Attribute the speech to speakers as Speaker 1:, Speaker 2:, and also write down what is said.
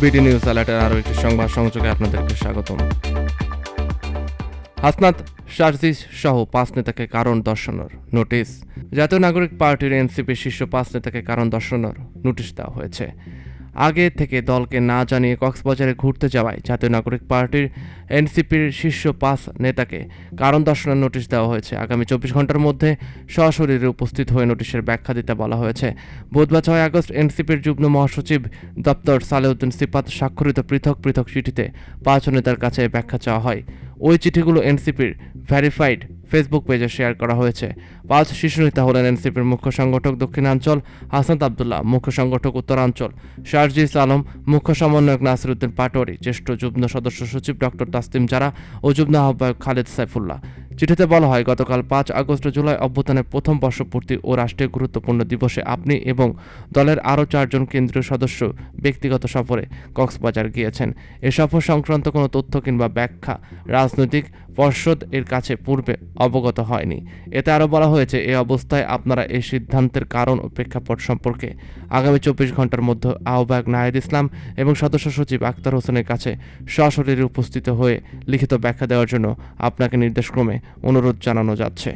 Speaker 1: BD news অ্যালার্টের আরও একটি সংবাদ সংযোগে আপনাদেরকে স্বাগতম। হাসনাত শারজিল সহ 5 নেতাকে কারণ দর্শানোর নোটিশ। জাতীয় নাগরিক পার্টির এনসিপির শীর্ষ 5 নেতাকে কারণ দর্শানোর নোটিশ দেওয়া হয়েছে। আগে থেকে দলকে না জানিয়ে কক্সবাজারে ঘুরতে যাওয়ায় জাতীয় নাগরিক পার্টির এনসিপির শীর্ষ 5 নেতাকে কারণ দর্শানোর নোটিশ দেওয়া হয়েছে। আগামী 24 ঘন্টার মধ্যে সশরীরে উপস্থিত হয়ে নোটিশের ব্যাখ্যা দিতে বলা হয়েছে। বুধবার 6 আগস্ট এনসিপির যুগ্ম মহাসচিব দপ্তর সালেউদ্দিন সিফাত স্বাক্ষরিত পৃথক পৃথক চিঠিতে 5 নেতার কাছে ব্যাখ্যা চাওয়া হয়। ওই চিঠিগুলো এনসিপির ভেরিফাইড ফেসবুক পেজে শেয়ার করা হয়েছে। 5 শীর্ষ নেতা হলেন এনসিপির মুখ্য সংগঠক দক্ষিণাঞ্চল হাসনাত আবদুল্লাহ, মুখ্য সংগঠক উত্তরাঞ্চল শারজিল আলম, মুখ্য সমন্বয়ক নাসিরউদ্দিন পাটোয়ারি, জ্যেষ্ঠ যুগ্ম সদস্য সচিব ডক্টর তাসলিম জারা ও যুগ্ম আহ্বায়ক খালেদ সাইফুল্লাহ। চিঠিতে বলা হয়, গতকাল 5 আগস্ট জুলাই অভ্যুত্থানের প্রথম বর্ষপূর্তি ও রাষ্ট্রীয় গুরুত্বপূর্ণ দিবসে আপনি এবং দলের আরও 4 জন কেন্দ্রীয় সদস্য ব্যক্তিগত সফরে কক্সবাজার গিয়েছেন। এ সফর সংক্রান্ত কোনো তথ্য কিংবা ব্যাখ্যা রাজনৈতিক পর্ষদ এর কাছে পূর্বে অবগত হয়নি। এতে আরও বলা হয়েছে, এই অবস্থায় আপনারা এই সিদ্ধান্তের কারণ ও প্রেক্ষাপট সম্পর্কে আগামী 24 ঘন্টার মধ্যে আহ্বায়ক নাহিদ ইসলাম এবং সদস্য সচিব আক্তার হোসেনের কাছে সশরীরে উপস্থিত হয়ে লিখিত ব্যাখ্যা দেওয়ার জন্য আপনাকে নির্দেশক্রমে অনুরোধ জানানো যাচ্ছে।